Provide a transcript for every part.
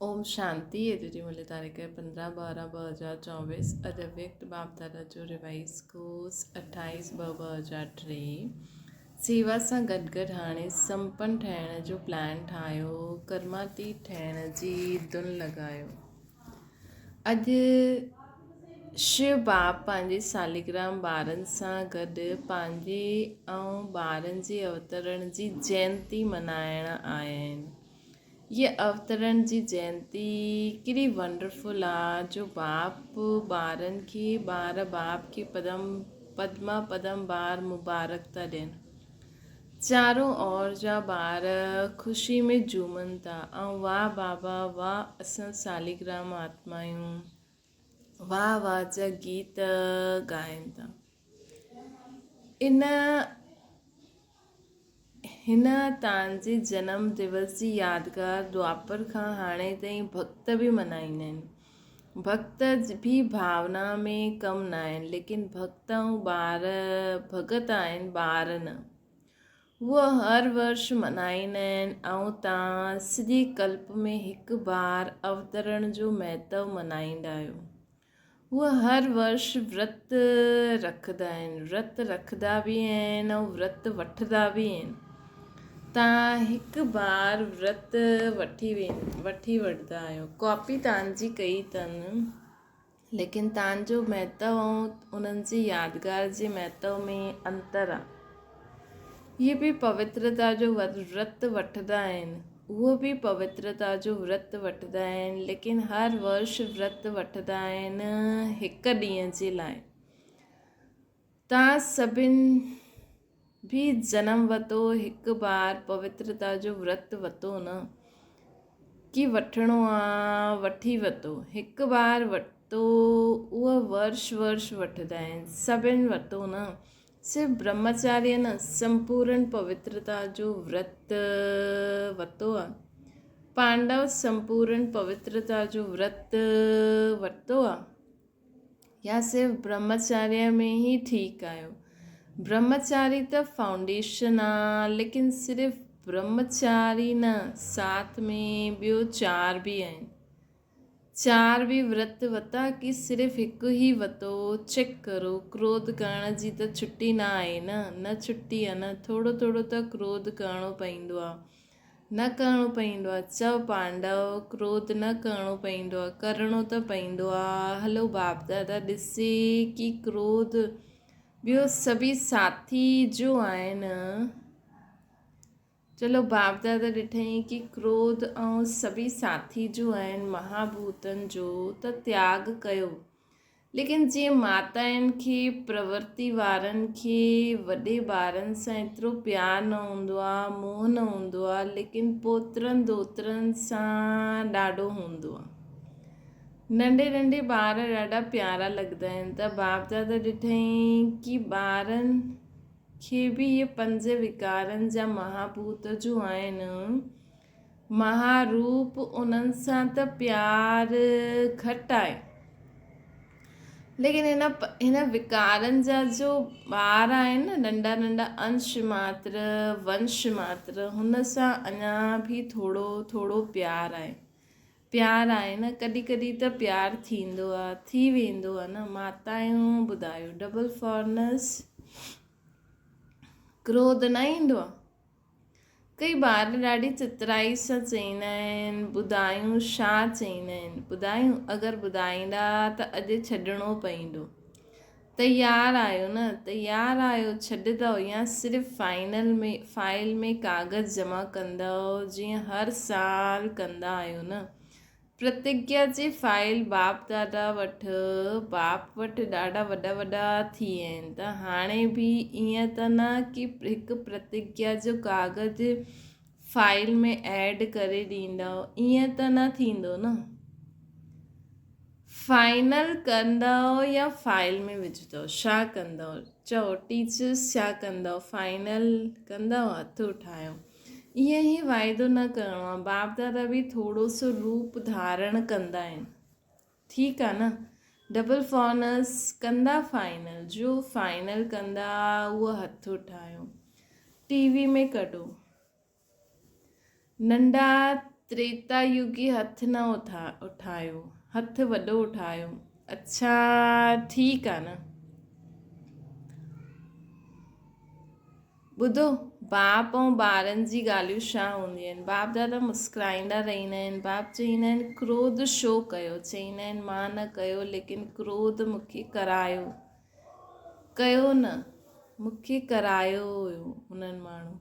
ओम शांति। अॼु जी मुल्ह तारीख़ 15/12/2024। अॼु व्यक्त बाप दादा जो रिवाइज़ कोर्स 28/2/2003। सेवा सां गॾु गॾु हाणे संपन्न ठहिण जो प्लान ठाहियो, कर्मातीत ठहिण जी धुन लॻायो। अॼु शिव बाप पंहिंजी सालिग्राम ॿारनि सां गॾु पंहिंजे ऐं ॿारनि जे अवतरण जी जयंती मल्हाइण आया आहिनि। ये अवतरण जी जयंती केॾी वंडरफुल आहे, जो बाप ॿारनि खे ॿार बाप खे पदमा पदम बार मुबारक था ॾियनि। चारों ओर जा ॿार ख़ुशी में झूमनि था ऐं वाह बाबा वाह असां सालिग्राम आत्मायूं, वाह वाह जा गीत ॻाइनि था। हिन तव्हांजे जनम दिवस जी यादगार द्वापर खां हाणे ताईं भक्त बि मल्हाईंदा आहिनि। भक्त बि भावना में कम न आहिनि, लेकिन भक्त ऐं ॿार भगत आहिनि, ॿार न। उहे हर वर्ष मल्हाईंदा आहिनि ऐं तव्हां सॼे कल्प में हिकु बार अवतरण जो महत्व मल्हाईंदा आहियो। उहे हर वर्ष विर्त रखंदा आहिनि, विर्त रखंदा बि आहिनि ऐं विर्त वठंदा बि आहिनि। तव्हां हिकु बार विर्त वठी वठंदा आहियो। कॉपी तव्हांजी कई अथनि, लेकिन तव्हांजो महत्व ऐं उन्हनि जी यादगार जे महत्व में अंतर आहे। इहे बि पवित्रता जो विर्त वठंदा आहिनि, उहो बि पवित्रता जो विर्त वठंदा आहिनि, लेकिन हर वर्ष विर्त वठंदा आहिनि हिकु ॾींहं जे लाइ। तव्हां सभिनि भी जनम वरितो, हिकु बार पवित्रता जो विर्त वरितो न, कि वठिणो आहे वठी वरितो, हिकु बार वरितो। उहो वर्ष वठंदा आहिनि, सभिनि वरितो न, सिर्फ़ु ब्रह्मचार्य न, संपूर्ण पवित्रता जो विर्त वरितो आहे। पांडव संपूर्ण पवित्रता जो विर्त वरितो आहे, या सिर्फ़ु ब्रह्मचार्य में ही ठीकु आहियो। ब्रह्मचारी त फाउंडेशन आहे, लेकिन सिर्फ़ु ब्रह्मचारी न, साथ में ॿियो 4 बि आहिनि। 4 बि विर्त वरिता कि सिर्फ़ु हिकु ई वरितो? चेक करो। क्रोध करण जी त छुटी न आहे न छुटी आहे न। थोरो थोरो त क्रोध करिणो पवंदो आहे, न करिणो पवंदो आहे। चओ पांडव क्रोध न करिणो पवंदो आहे, करिणो त पवंदो आहे। हलो बाप दादा ॾिसे कि क्रोध ॿियो सभी साथी जो आहिनि। चलो बाप दादा ॾिठई कि क्रोध ऐं सभी साथी जो आहिनि, महाभूतनि जो, त त्याग कयो। लेकिन जीअं माताउनि खे प्रवृत्ति वारनि खे वॾे ॿारनि सां एतिरो प्यारु न हूंदो आहे, मोह न हूंदो आहे, लेकिन पोतरनि दोतरनि सां ॾाढो हूंदो आहे। नंढे नंढे ॿार ॾाढा प्यारा लॻंदा आहिनि। त बाप दादा ॾिठई कि ॿारनि खे बि इहे 5 विकारनि जा महाभूत जो आहिनि, महारूप, उन्हनि सां त प्यारु घटि आहे। लेकिन हिन विकारनि जा जो ॿार आहिनि न, नंढा नंढा अंश मात्र, वंश मात्र, हुन सां अञा बि थोरो थोरो प्यारु आहे न। कॾहिं कॾहिं त प्यारु थींदो आहे, थी वेंदो आहे न। माताऊं ॿुधायो, डबल फॉरनेस क्रोध न ईंदो आहे? कई ॿार ॾाढी चितराई सां चईंदा आहिनि, ॿुधायूं छा चईंदा आहिनि, ॿुधायूं? अगरि ॿुधाईंदा त अॼु छॾिणो पवंदो। तयारु आहियो न? तयारु आहियो छॾंदव, या सिर्फ़ु फाइल में कागज़ जमा कंदव, जीअं हर साल कंदा आहियो न? प्रतिज्ञा जी फाइल बाप दादा बाप वटि ॾाढा वॾा थी विया आहिनि। त हाणे बि ईअं त न कि हिकु प्रतिज्ञा जो कागज़ फाइल में ऐड करे ॾींदव, ईअं त न थींदो न। फाइनल कंदव या फाइल में विझंदव? छा कंदव? चओ टीचर्स, छा कंदव? फाइनल कंदव? हथ उठायो। ईअं ई वाइदो न करिणो आहे। बाप दादा बि थोरो सो रूप धारण कंदा आहिनि, ठीकु आहे न? डबल फॉर्नस कंदा फाइनल, जो फाइनल कंदा उहो हथ उठायो। टीवी में कढो। नंढा त्रेता युगी हथ न उठायो, हथ वॾो उठायो। अच्छा ठीकु आहे न। ॿुधो, बाप ऐं ॿारनि जी ॻाल्हियूं छा हूंदियूं आहिनि। बाप दादा मुस्कुराईंदा रहंदा आहिनि। बाप चईंदा आहिनि क्रोध छो कयो, चईंदा आहिनि मां न कयो, लेकिन क्रोध मूंखे करायो, कयो न, मूंखे करायो हुयो हुननि माण्हू।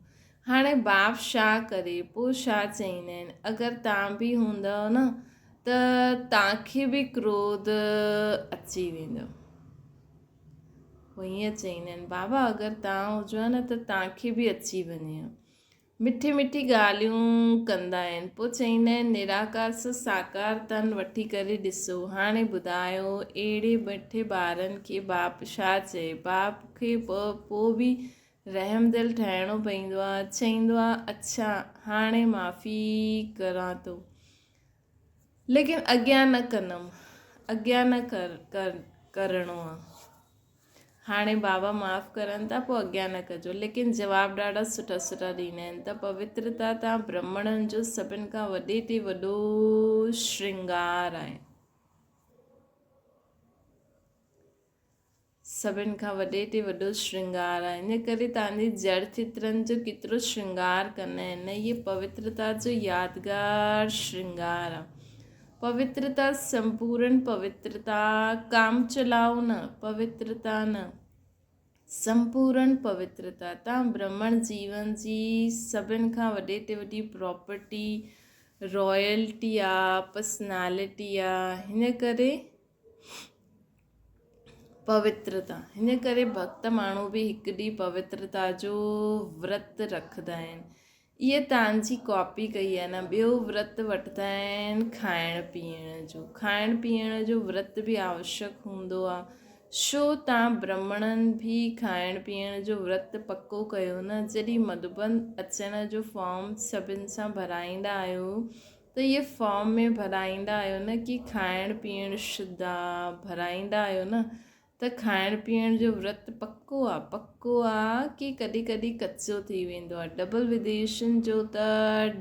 हाणे बाप छा करे, पोइ छा चईंदा आहिनि, अगरि तव्हां बि हूंदव न त तव्हांखे बि क्रोध अची वेंदो। पोइ हीअं चईंदा आहिनि बाबा अगरि तव्हां हुजो न त तव्हांखे बि अची वञे। मिठी मिठी ॻाल्हियूं कंदा आहिनि। पोइ चईंदा आहिनि निराकार सां साकार तन वठी करे ॾिसो। हाणे ॿुधायो अहिड़े मिठे ॿारनि खे बाप छा चए। बाप खे पोइ बि रहम दिलि ठाहिणो पवंदो आहे। चईंदो आहे अच्छा हाणे माफ़ी करां थो, लेकिन अॻियां न कंदमि, अॻियां न करिणो आहे। हाणे बाबा माफ़ु करनि था, पोइ अॻियां न कजो, लेकिन जवाबु ॾाढा सुठा सुठा ॾींदा आहिनि। त पवित्रता तव्हां ब्राह्मणनि जो सभिनि खां वॾे ते वॾो श्रृंगार आहे। सभिनि खां वॾे ते वॾो श्रृंगार आहे। इन करे तव्हांजे जड़ चित्रनि जो केतिरो श्रृंगार कंदा आहिनि। इहे पवित्रता जो यादगार श्रृंगार आहे। पवित्रता संपूर्ण पवित्रता, काम चलाओ न, पवित्रता न, संपूर्ण पवित्रता। तव्हां ब्राह्मण जीवन जी सभिनि खां वॾे ते वॾी प्रॉपर्टी, रॉयल्टी आहे, पर्सनैलिटी आहे। हिन करे पवित्रता, हिन करे भक्त माण्हू बि हिकु ॾींहुं पवित्रता जो व्रत रखंदा आहिनि। इहे तव्हांजी कॉपी कई आहे न। ॿियो व्रत वठंदा आहिनि खाइण पीअण जो। खाइण पीअण जो व्रत बि आवश्यक हूंदो आहे। छो तव्हां ब्राह्मणनि बि खाइण पीअण जो व्रत पको कयो न। जॾहिं मधुबन अचण जो फॉर्म सभिनि सां भराईंदा आहियो त इहे फॉर्म में भराईंदा आहियो न कि खाइण पीअण शुद्ध आहे, भराईंदा आहियो न त खाइण पीअण जो व्रत पको आहे, पको आहे कि कॾहिं कॾहिं कचो थी वेंदो आहे। डबल विदेशन जो त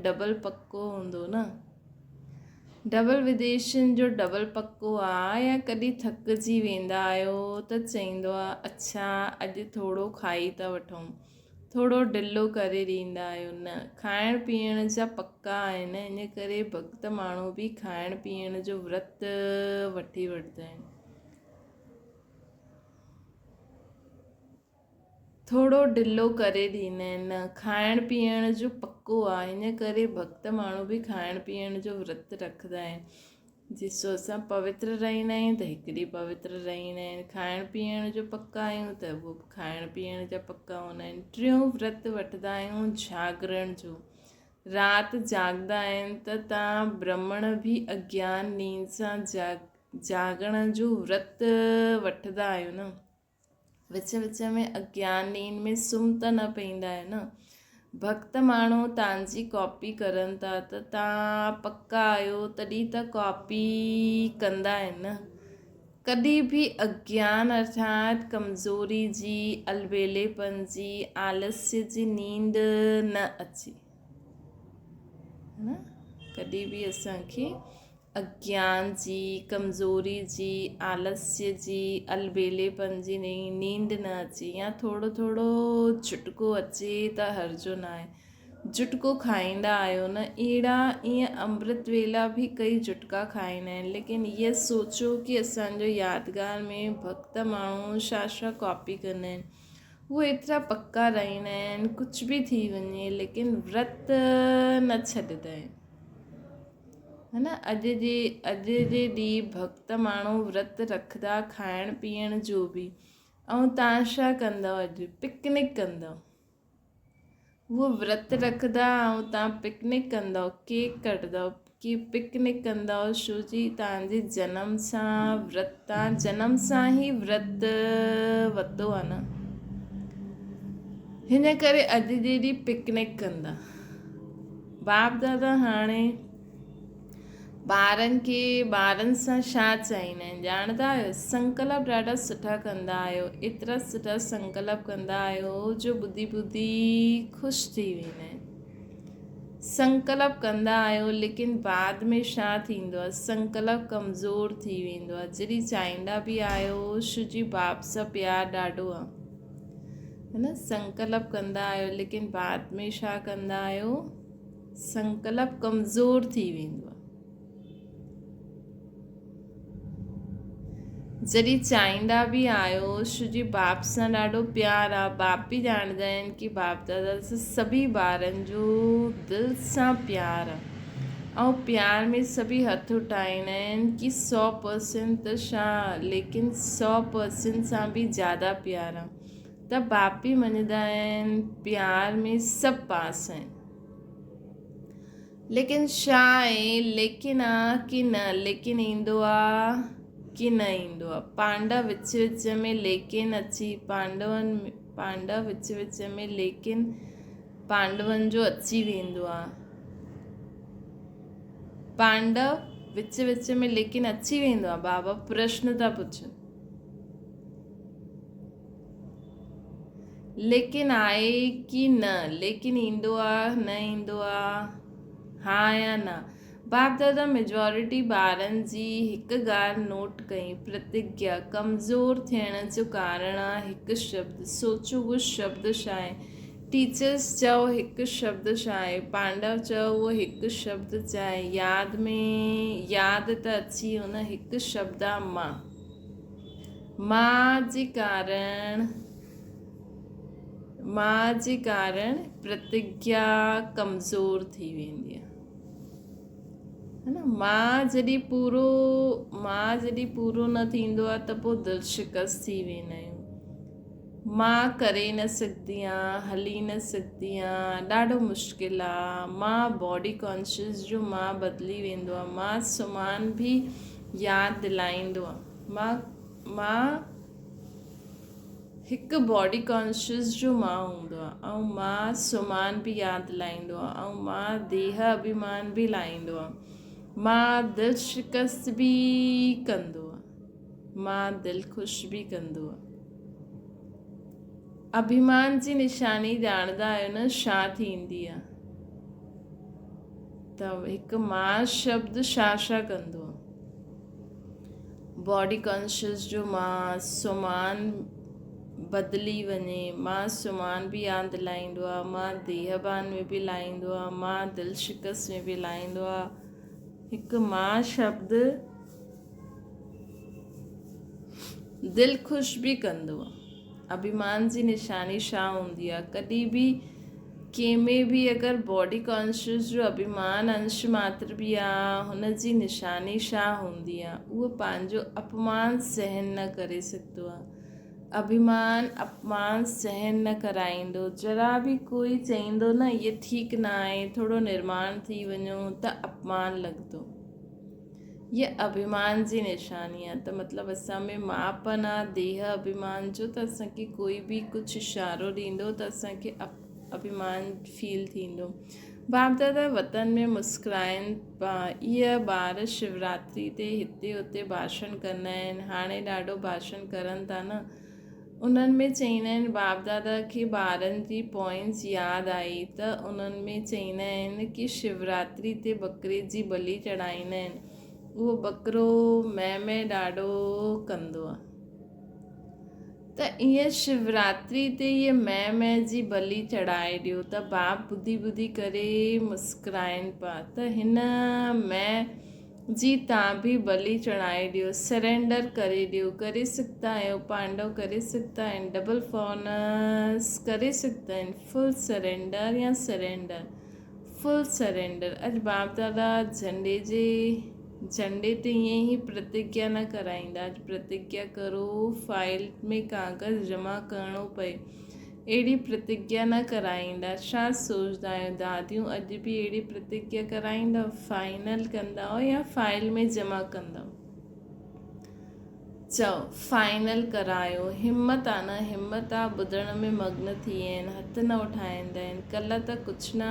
डबल पको हूंदो न। डबल विदेशन जो डबल पको आहे। या कॾहिं थकिजी वेंदा आहियो त चईंदो आहे अच्छा अॼु थोरो खाई था वठूं, थोरो ढिलो करे ॾींदा आहियो न। खाइण पीअण जा पका आहिनि। इन करे भक्त माण्हू बि खाइण पीअण जो व्रत वठी वठंदा आहिनि। थोरो ढिलो करे ॾींदा आहिनि। खाइण पीअण जो पको आहे। हिन करे भक्त माण्हू बि खाइण पीअण जो व्रत रखंदा आहिनि। ॾिसो असां पवित्र रहंदा आहियूं त हिकु ॾींहुं पवित्र रहंदा आहिनि। खाइण पीअण जो पका आहियूं त उहो खाइण पीअण जा पका हूंदा आहिनि। टियों व्रत वठंदा आहियूं जागरण जो। राति जागंदा आहिनि त तव्हां ब्राह्मण बि अज्ञान नींद सां जागण जो व्रत वठंदा आहियो न। विच विच में अज्ञान नींद में सुम्ही त न पवंदा आहियो न। भक्त माण्हू तव्हांजी कॉपी करनि था त तव्हां पका आहियो तॾहिं त कॉपी कंदा आहिनि न। कॾहिं बि अज्ञान अर्थात कमज़ोरी जी, अलबेलेपन जी, आलस्य जी नींद न अचे, है न। कॾहिं बि असांखे अज्ञान जी, कमज़ोरी जी, आलस्य जी, अलबेलेपन जी नींद न अचे। या थोरो थोरो झुटको अचे त हर्जो न आहे। झुटको खाईंदा आहियो न। अहिड़ा ईअं अमृत वेला बि कई झुटका खाईंदा आहिनि। लेकिन इहा सोचो कि असांजो यादगार में भक्त माण्हू छा छा कॉपी कंदा आहिनि। उहे एतिरा पका रहंदा आहिनि कुझु बि थी वञे, लेकिन व्रत न छॾंदा आहिनि, है न। अॼु जे ॾींहुं भक्त माण्हू व्रत रखंदा खाइण पीअण जो बि। ऐं तव्हां छा कंदव, अॼु पिकनिक कंदव। उहो व्रत रखंदा ऐं तव्हां पिकनिक कंदव, केक कटंदव कि पिकनिक कंदव। छो जी तव्हांजे जनम सां व्रत, तव्हां जनम सां ई व्रत वरितो आहे न। हिन करे अॼु जे ॾींहुं पिकनिक कंदा। बाप दादा हाणे ॿारनि सां छा चाहींदा आहिनि ॼाणंदा आहियो। संकल्प ॾाढा सुठा कंदा आहियो। एतिरा सुठा संकल्प कंदा आहियो जो ॿुधी ॿुधी ख़ुशि थी वेंदा आहिनि। संकल्प कंदा आहियो लेकिन बाद में छा थींदो आहे, संकल्प कमज़ोर थी वेंदो आहे। जॾहिं चाहींदा बि आहियो, शुजी बाप सां प्यारु ॾाढो आहे, है न। संकल्प कंदा आहियो लेकिन बाद में छा कंदा आहियो, संकल्प कमज़ोर थी वेंदो आहे। जॾहिं चाहींदा बि आहियो, शुजी बाप सां ॾाढो प्यारु आहे। बाप बि ॼाणंदा आहिनि कि बाप दादा सां सभी ॿारनि जो दिलि सां प्यारु आहे, ऐं प्यार में सभी हथ उठाईंदा आहिनि कि 100% त छा, लेकिन 100% सां बि ज़्यादा प्यारु आहे। त बाप बि मञंदा आहिनि प्यार में सभु पास आहिनि, लेकिन छा आहे, लेकिन आहे कि न, लेकिन ईंदो आहे कि न ईंदो आहे। पांडव विच विच में लेकिन अची, पांडव विच विच में लेकिन पांडवनि जो अची वेंदो आहे। पांडव विच विच में लेकिन अची वेंदो आहे। बाबा प्रश्न था पुछनि, लेकिन आहे कि न, लेकिन ईंदो आहे न ईंदो आहे, हा या न। बाप दादा मेजॉरिटी ॿारनि जी हिकु ॻाल्हि नोट कई, प्रतिज्ञा कमज़ोर थियण जो कारण आहे हिकु शब्द। सोचो उहो शब्द छा आहे। टीचर्स चओ हिकु शब्द छा आहे, पांडव चओ उहो हिकु शब्द छा आहे। यादि त अची हुन हिकु शब्द आहे मां जे कारण प्रतिज्ञा कमज़ोर थी वेंदी आहे, है न। मां जॾहिं पूरो न थींदो आहे त पोइ दिलि शिकस्त थी वेंदा आहियूं। मां करे न सघंदी आहियां, हली न सघंदी आहियां, ॾाढो मुश्किल आहे। मां बॉडी कॉन्शियस जो मां बदिली वेंदो आहे। मां सुमान बि यादि दिलाईंदो आहे। मां हिकु बॉडी कॉन्शियस जो मां हूंदो आहे, ऐं मां सुमान बि यादि दिलाईंदो आहे, ऐं मां देह अभिमान बि लाहींदो आहे। मां दिलि शिकस्त बि कंदो आहे, मां दिलि ख़ुशि बि कंदो आहे। अभिमान जी निशानी ॼाणंदा आहियो न छा थींदी आहे, त हिकु मां शब्द छा कंदो आहे। बॉडी कॉन्शियस जो मां सुमान बदिली वञे, मां सुमान बि यादि दिलाईंदो आहे, मां देहबान में बि लाहींदो आहे, मां दिलि शिकस्त में बि लाहींदो आहे। हिकु मां शब्द दिलि ख़ुशि बि कंदो आहे। अभिमान जी निशानी छा हूंदी आहे, कॾहिं बि कंहिंमें बि अगरि बॉडी कॉन्शियस जो अभिमान अंश मात्र बि आहे, हुन जी निशानी छा हूंदी आहे, उहो पंहिंजो अपमान सहन न करे सघंदो आहे। अपमान सहन न कराईंदो। जरा बि कोई चईंदो न इहे ठीकु न आहे, थोरो निर्माण थी वञो, त अपमान लॻंदो। ये अभिमान जी निशानी आहे। त मतिलबु असां में मापन आहे देह अभिमान जो, त असांखे कोई बि कुझु इशारो ॾींदो त असांखे अभिमान फील थींदो। बाप दादा वतन में मुस्कुराइनि पिया। इहे ॿार शिवरात्रि ते हिते हुते भाषण कंदा आहिनि। हाणे ॾाढो भाषण करनि था न, उन्हनि में चईंदा आहिनि बाप दादा खे ॿारनि जी पॉइंट्स यादि आई, त उन्हनि में चईंदा आहिनि कि शिवरात्रि ते बकरे जी बलि चढ़ाईंदा आहिनि। उहो बकरो मैं ॾाढो कंदो आहे, त ईअं शिवरात्रि ते इहे मैं जी बलि चढ़ाए ॾियो। त बाप ॿुधी करे मुस्कुराइनि पिया, त हिन मैं जी तव्हां बि बलि चढ़ाए ॾियो, सरेंडर करे ॾियो। करे सघंदा आहियो, पांडव करे सघंदा आहिनि, डबल फॉर्नस करे सघंदा आहिनि, फुल सरेंडर या सरेंडर, फुल सरेंडर। अॼु बाप दादा झंडे ते ईअं ई प्रतिज्ञा न कराईंदा। अॼु प्रतिज्ञा करो, फाइल में कागज़ जमा करिणो पए, अहिड़ी प्रतिज्ञा न कराईंदा। छा सोचंदा आहियो दादियूं अॼु बि अहिड़ी प्रतिज्ञा कराईंदव, फाइनल कंदव या फाइल में जमा कंदव? चओ फाइनल करायो। हिम्मत आहे न, हिम्मत आहे, ॿुधण में मग्न थी विया आहिनि, हथ न उठाईंदा आहिनि। कल्ह त कुझु न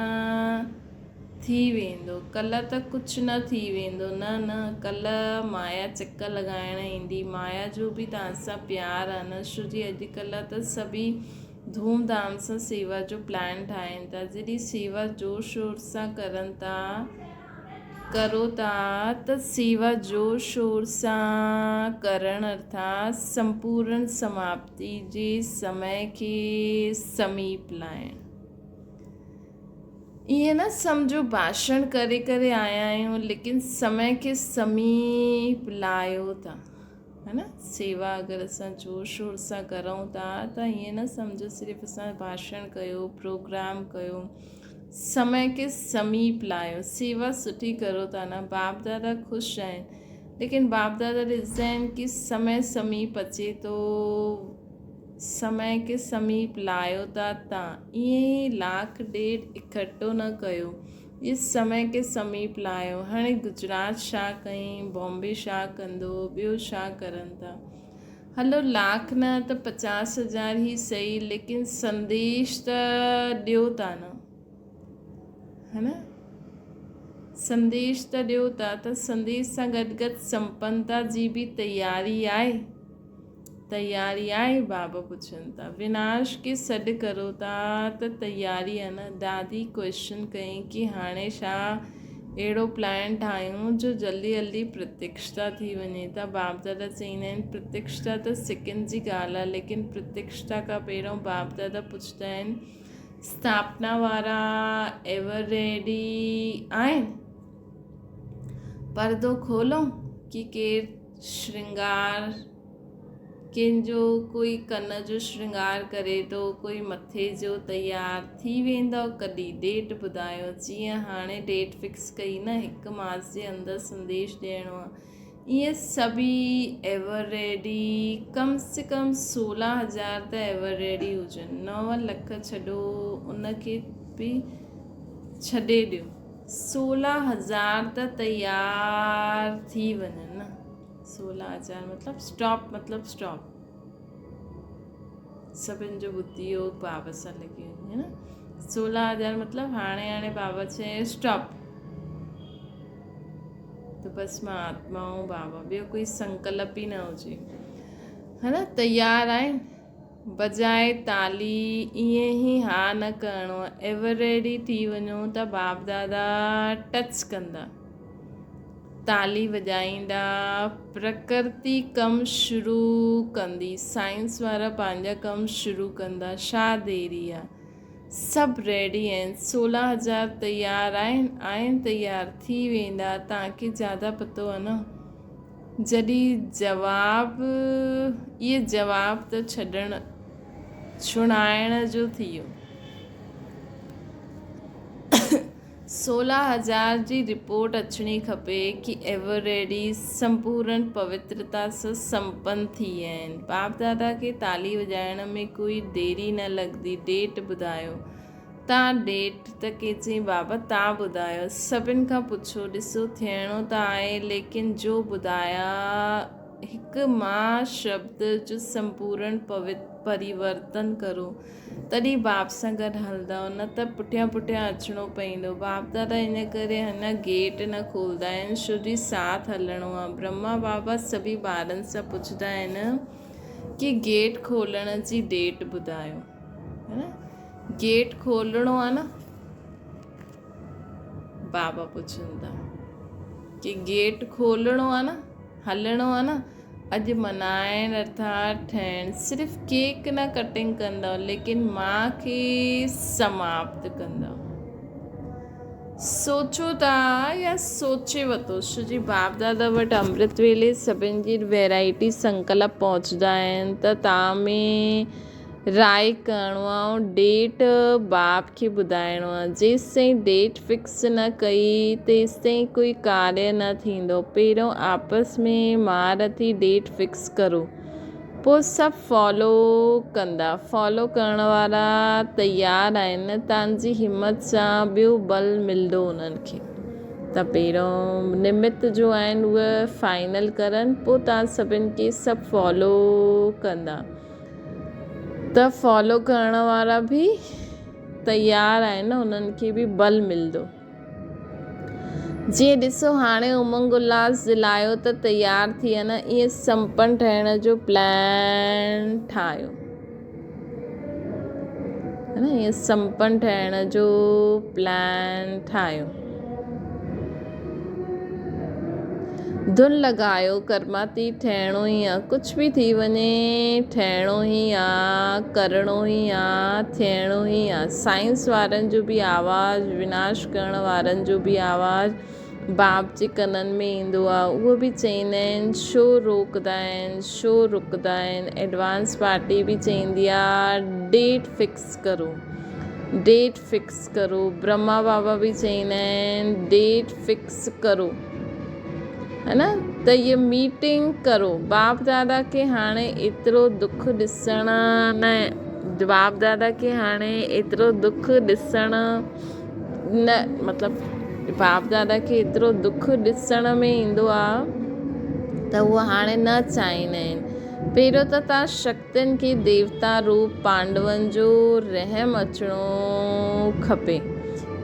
थी वेंदो, कल्ह त कुझु न थी वेंदो, न कल्ह माया चक लॻाइण ईंदी। माया जो बि तव्हां सां प्यारु आहे न, छो जी अॼुकल्ह त सभी धूमधाम सां सेवा जो प्लान ठाहिनि था। जॾहिं सेवा जोर शोर सां करो था त सेवा जोर शोर सां करण अर्थात संपूर्ण समाप्ति जे समय खे समीप लाइण। ईअं न सम्झो भाषण करे करे आया आहियूं लेकिन समय खे समीप लाहियो था, है न। सेवा अगरि असां जोर शोर सां करूं था त ईअं न सम्झो सिर्फ़ु असां भाषण कयो, प्रोग्राम कयो, समय के समीप लायो। सेवा सुठी करो था न, बाप दादा ख़ुशि आहिनि, लेकिन बाप दादा ॾिसंदा आहिनि कि समय समीप अचे थो, समय के समीप लायो था तव्हां। ईअं ई लाख ॾेढ इकठो न कयो, इस समय के समीप लायो। हाणे गुजरात छा कयईं, बॉम्बे छा कंदो, ॿियो छा करनि था। हलो लाख न त 50,000 ई सही, लेकिन संदेश त ॾियो था न, है न। संदेश त ॾियो था, त संदेश सां गॾु गॾु संपन्नता जी बि तयारी आहे। बाबा पुछनि था विनाश खे सॾु करो था त तयारी आहे न। दादी क्वेश्चन कयईं कि हाणे छा अहिड़ो प्लान ठाहियूं जो जल्दी जल्दी प्रत्यक्षता थी वञे। त बाप दादा चवंदा आहिनि प्रत्यक्षता त सेकेंड जी ॻाल्हि आहे, लेकिन प्रत्यक्षता खां पहिरियों बाप दादा पुछंदा आहिनि स्थापना वारा एवर रेडी आहिनि। पर्दो खोलो कि केरु श्रृंगार, कंहिंजो कोई कन जो श्रृंगार करे थो, कोई मथे जो तयार थी वेंदव, कॾहिं डेट ॿुधायो। जीअं हाणे डेट फिक्स कई न, 1 मास जे अंदरि संदेश ॾियणो आहे। ईअं सभी एवर रेडी, कम से कम 16,000 त एवर रेडी हुजनि। 9 लख छॾो, उनखे बि छॾे ॾियो, 16,000 त तयार थी वञनि न। 16,000 मतलब स्टॉप। सभिनि जो बुद्धि योग बाबा सां लॻी वञे, है न। 16,000 मतलब हाणे बाबा चए स्टॉप, तो बसि मां आत्मा हूं बाबा, ॿियो कोई संकल्प ई न हुजे, है न। तयार आहिनि, बजाए ताली ईअं ई हा न करिणो आहे। एवर रेडी थी वञो त बाप दादा टच कंदा, ताली वॼाईंदा, प्रकृति कमु शुरू कंदी, साइंस वारा पंहिंजा कमु शुरू कंदा। छा देरी आहे, सभु रेडी आहिनि। 16,000 तयार आहिनि तयार थी वेंदा। तव्हांखे ज़्यादा पतो आहे न। जॾहिं जवाब त छुड़ाइण जो थी वियो। 16,000 जी रिपोर्ट अचणी खपे कि एवर रेडी संपूर्ण पवित्रता सां संपन्न थी विया आहिनि। बाप दादा खे ताली वॼाइण में कोई देरी न लॻंदी। डेट ॿुधायो, तव्हां डेट त के चई बाबा तव्हां ॿुधायो, सभिनि खां पुछो, ॾिसो थियणो त आहे, लेकिन जो ॿुधाया हिकु मां शब्द जो संपूर्ण परिवर्तन करो, तॾहिं बाप सां गॾु हलंदव, न त पुठियां अचिणो पवंदो। बाप दादा इन करे हिन गेट न खोलंदा आहिनि, छो जी साथ हलणो आहे। ब्रह्मा बाबा सभी ॿारनि सां पुछंदा आहिनि कि गेट खोलण जी डेट ॿुधायो, है न। गेट खोलणो आहे न, बाबा पुछनि था कि गेट खोलणो आहे न, हलणो आहे न। अॼु मनाइण अर्थात ठहण, सिर्फ़ु केक न कटिंग कंदव, लेकिन मां खे समाप्त कंदव। सोचो था या सोचे वरितो, छो जी बाप दादा वटि अमृत वेले सभिनि जी वैरायटी संकल्प पहुचंदा आहिनि, त तव्हां में राय करिणो आहे ऐं डेट बाप खे ॿुधाइणो आहे। जेसिताईं डेट फिक्स न कई तेसिताईं कोई कार्य न थींदो। पहिरियों आपस में महारथी डेट फिक्स करो, पोइ सभु फॉलो कंदा। फॉलो करण वारा तयार आहिनि, तव्हांजी हिमत सां ॿियो बल मिलंदो उन्हनि खे। त पहिरियों निमित जो आहिनि उहे फाइनल करनि, पोइ तव्हां सभिनि खे सभु फॉलो कंदा। त फॉलो करण वारा बि तयार आहिनि, उन्हनि खे बि बल मिलंदो। जीअं ॾिसो हाणे उमंग उल्लास दिलायो त तयार थी विया न। ईअं संपन्न ठहिण जो प्लान ठाहियो। न, ईअं संपन्न ठहिण जो प्लान ठाहियो। धुन लॻायो, कर्माती ठहिणो ई आहे, कुझु बि थी वञे ठहिणो ई आहे, करिणो ई आहे, थियणो ई आहे। साइंस वारनि जो बि आवाज़ु, विनाश करण वारनि जो बि आवाज़ु बाप जे कननि में ईंदो आहे। उहो बि चईंदा आहिनि छो रोकंदा आहिनि, छो रुकंदा आहिनि। एडवांस पार्टी बि चईंदी आहे डेट फिक्स करो, डेट फिक्स करो। ब्रह्मा बाबा बि चईंदा आहिनि डेट फिक्स करो, है न, त इहे मीटिंग करो। बाप दादा खे हाणे एतिरो दुख ॾिसण न, बाप दादा खे हाणे एतिरो दुख ॾिसण न, मतिलबु बाप दादा खे एतिरो दुख ॾिसण में ईंदो आहे त उहो हाणे न चाहींदा आहिनि। पहिरियों त तव्हां शक्तियुनि खे देवता रूप पांडवनि जो रहम अचिणो खपे।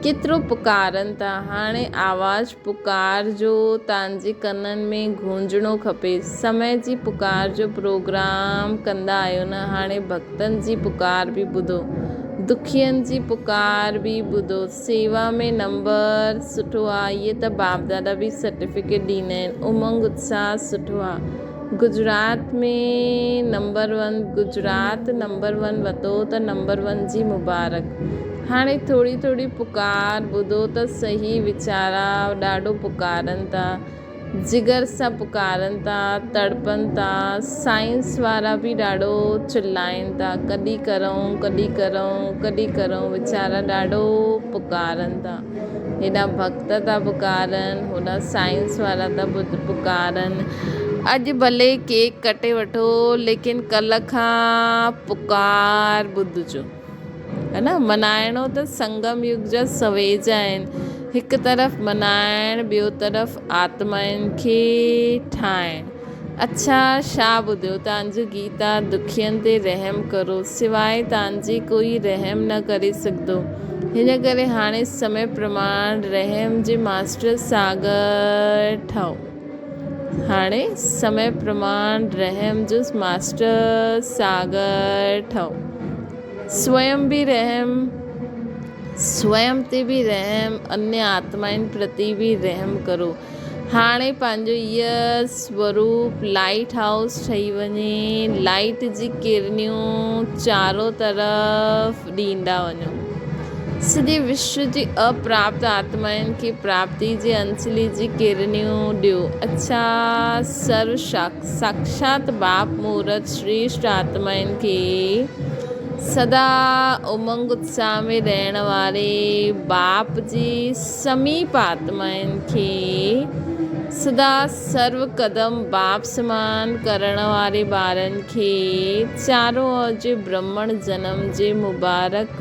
केतिरो पुकारनि था, हाणे आवाज़ पुकार जो तव्हांजे कननि में गूंजणो खपे। समय जी पुकार जो प्रोग्राम कंदा आहियो न, हाणे भक्तनि जी पुकार बि ॿुधो, दुखियनि जी पुकार बि ॿुधो। सेवा में नंबर सुठो आहे, इहे त बाप दादा बि सर्टिफिकेट ॾींदा आहिनि। उमंग उत्साह सुठो आहे। गुजरात में नंबर 1, गुजरात नंबर 1 वरितो त नंबर 1 जी मुबारक। हाणे थोरी थोरी पुकार ॿुधो त सही, वीचारा ॾाढो पुकारनि था, जिगर सां पुकारनि था, तड़पनि था। साइंस वारा बि ॾाढो चिल्लाइनि था, कॾहिं करूं, कॾहिं करूं, कॾहिं करूं। वीचारा ॾाढो पुकारनि था, हेॾा भक्त था पुकारनि, होॾा साइंस वारा था पुकारनि। अॼु भले केक कटे वठो, लेकिन कल्ह खां पुकार ॿुधिजो, है न। मनाइणो त संगम युग जा सवेज आहिनि, हिकु तरफ़ मनाइण, ॿियो तरफ़ आत्माउनि खे ठाहिण। अच्छा छा ॿुधियो, तव्हांजो गीता दुखियनि ते रहम करो, सवाइ तव्हांजी कोई रहम न करे सघंदो। हिन करे हाणे समय प्रमाण रहम जे मास्टर सागर ठहो। हाणे समय प्रमाण रहम जो मास्टर सागर ठहो। स्वयं बि रहम, स्वयं ते बि रहम, अन्य आत्माउनि प्रति बि रहम करो। हाणे पंहिंजो इहो स्वरूप लाइट हाउस ठही वञे, लाइट जी किरनियूं चारों तरफ़ ॾींदा वञो। सॼे विश्व जी अप्राप्त आत्माउनि खे प्राप्ति जे अंसली जी किरनियूं ॾियो। अच्छा सर्व साक्षात बाप मूर्त श्रेष्ठ आत्माउनि खे, सदा उमंग उत्साह में रहण वारे बाप जी समीप आत्माउनि खे, सदा सर्व कदम बाप समान करण वारे ॿारनि खे, चारों ओर जे ब्रह्मण जनम जे मुबारक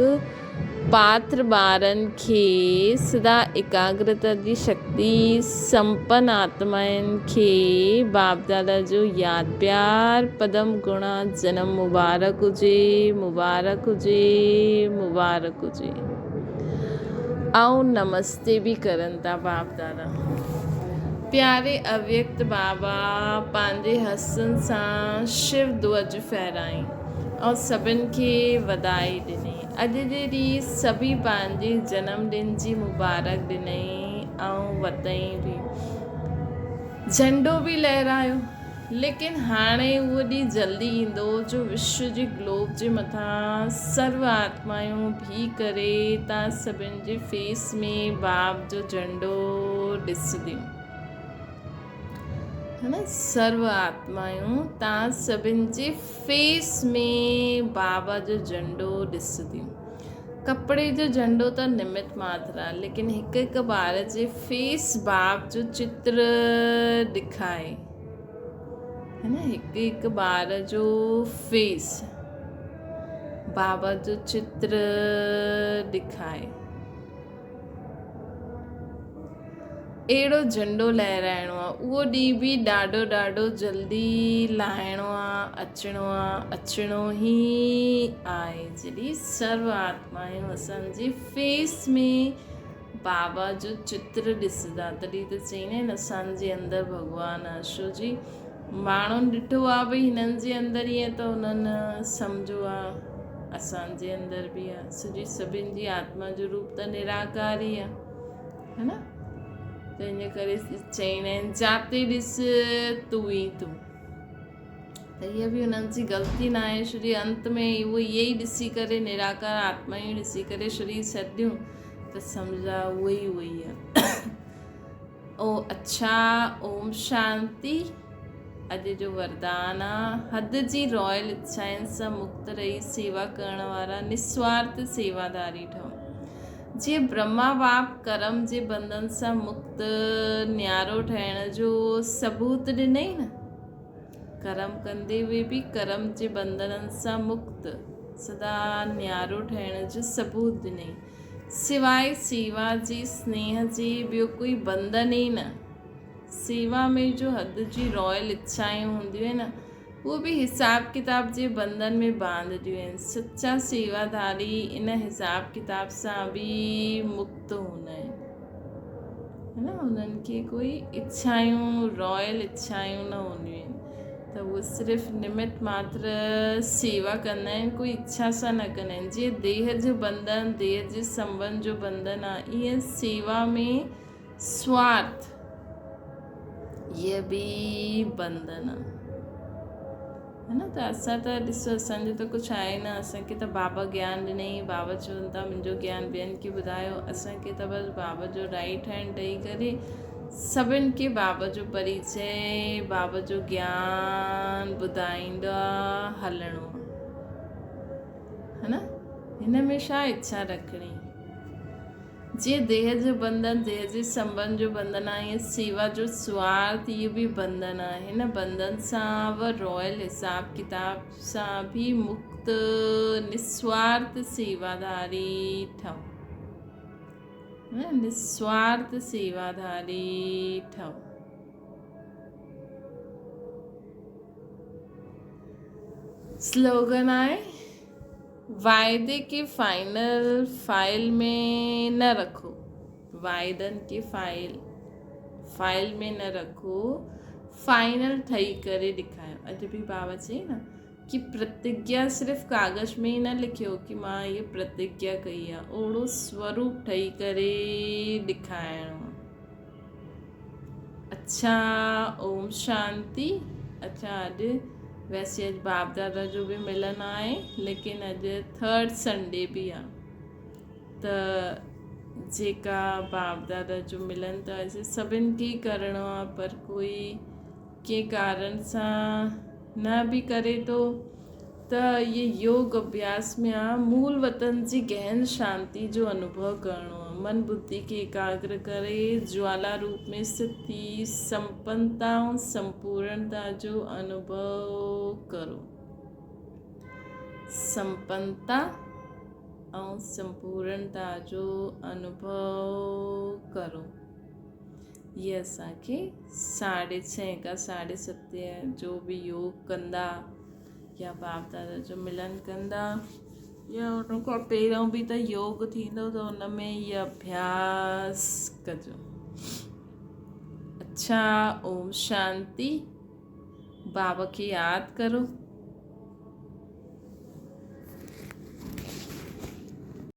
पात्र ॿारनि खे, सदा एकाग्रता जी शक्ति संपन्न आत्माउनि खे बाप दादा जो यादि प्यार पदम गुणा जनम मुबारक हुजे, मुबारक हुजे, मुबारक हुजे। ऐं नमस्ते बि करनि था बाप दादा। प्यारे अव्यक्त बाबा पंहिंजे हथनि सां शिव ध्वज फहिराई ऐं सभिनि खे वधाई ॾिनी। अॼु जे ॾींहुं सभी पंहिंजे जनमदिन जी मुबारक ॾिनई ऐं वतई बि, झंडो बि लहरायो। लेकिन हाणे उहो ॾींहुं जल्दी ईंदो जो विश्व जे ग्लोब जे मथां सर्व आत्माऊं भी करे तव्हां सभिनि जे फेस में बाप जो झंडो ॾिसंदियूं, है न। सर्व आत्माऊं तव्हां सभिनि जे फेस में बाबा जो झंडो ॾिसंदियूं। कपिड़े जो झंडो त निमित मात्र आहे, लेकिन हिकु हिकु ॿार जे फेस बाप जो चित्र ॾेखाए, है न। हिकु हिकु ॿार जो फेस बाबा जो चित्र ॾेखाए, अहिड़ो झंडो लहराइणो आहे। उहो ॾींहुं बि ॾाढो ॾाढो जल्दी लाहिणो आहे, अचिणो ई आहे, जॾहिं सर्व आत्माऊं असांजे फेस में बाबा जो चित्र ॾिसंदा, तॾहिं त चईंदा आहिनि असांजे अंदरि भॻवानु आहे। छो जी माण्हुनि ॾिठो आहे भई हिननि जे अंदरि ईअं त उन्हनि सम्झो आहे असांजे अंदरि बि आहे। सॼी सभिनि जी आत्मा जो रूप त निराकार ई आहे, है न। त इन करे चईंदा आहिनि जाते ॾिस तूं ई तूं। त इहा बि उन्हनि जी ग़लती न आहे। श्री अंत में उहो इहे ई ॾिसी करे निराकार आत्मा ई ॾिसी करे श्री छॾियूं त सम्झा उहो ई आहे। ओ अच्छा, ओम शांति। अॼु जो वरदान आहे, हद जी रॉयल इच्छाउनि सां मुक्त रही सेवा करण वारा निस्वार्थ सेवादारी ठहो। जीअं ब्रह्मा बाप कर्म जे बंधन सां मुक्त न्यारो ठहिण जो सबूत ॾिनई न। कर्म कंदे हुए बि कर्म जे बंधननि सां मुक्त सदा न्यारो ठहिण जो सबूत ॾिनई। सिवाय सेवा जी स्नेह जे ॿियो कोई बंधन ई न। सेवा में जो हद जी रॉयल इच्छाऊं हूंदियूं आहिनि न, उहो बि हिसाब किताब जे बंधन में बांधदियूं आहिनि। सच्चा सेवादारी इन हिसाब किताब सां बि मुक्त हूंदा आहिनि, है न। उन्हनि खे कोई इच्छाऊं रॉयल इच्छाऊं न हूंदियूं आहिनि, त उहे सिर्फ़ु निमित मात्र सेवा कंदा आहिनि, कोई इच्छा सां न कंदा आहिनि। जीअं देह जो बंधन, देह जे संबंध जो बंधन आहे, ईअं सेवा में स्वार्थ इहे बि बंधन आहे, है न। त असां त ॾिसो, असांजो त कुझु आहे न। असांखे त बाबा ज्ञान ॾिनई, बाबा चवनि था मुंहिंजो ज्ञान ॿियनि खे ॿुधायो। असांखे त बसि बाबा जो राइट हैंड ॾेई करे सभिनि खे बाबा जो परिचय, बाबा जो ज्ञान ॿुधाईंदा हलणो आहे, है न। हिन में छा इच्छा रखणी। जीअं देह जो बंधन, देह जे संबंध जो बंधन आहे, ईअं सेवा जो स्वार्थ इहो बि बंधन आहे। हिन बंधन सां व रॉयल हिसाब किताब सां बि मुक्त निस्वार्थ सेवादारी ठहो, निस्वार्थ सेवादारी ठहो। स्लोगन आहे, वायदे के फाइल में न रखो। वायदनि के फाइल में न रखो, फाइनल ठही करे ॾेखारियो। अॼु बि बाबा चई न कि प्रतिज्ञा सिर्फ़ु कागज़ में ई न लिखियो कि मां इहा प्रतिज्ञा कई आहे, ओड़ो स्वरूप ठही करे ॾेखारिणो। अच्छा, ओम शांति। अच्छा, अॼु वैसे अॼु बाप दादा जो बि मिलन आहे, लेकिन अॼु 3rd संडे बि आहे। त जेका बाप दादा जो मिलन त अॼु सभिनि खे करिणो आहे, पर कोई कंहिं कारण सां न बि करे थो, त ये योग अभ्यास में आहे। मूल वतन जी गहन शांति जो अनुभव करिणो आहे। मन बुद्धि खे एकाग्र करे ज्वाला रूप में स्थित थी संपन्नता ऐं संपूर्णता जो अनुभव करो। संपन्नता ऐं संपूर्णता जो अनुभव करो। ये असांखे 6:30 खां 7:30 जो बि योग कंदा या बाप दादा जो मिलन कंदा, या उन खां पहिरियों बि त योग थींदो, त उन में इहा अभ्यास कजो। अच्छा, ओम शांति। बाबा खे यादि करो।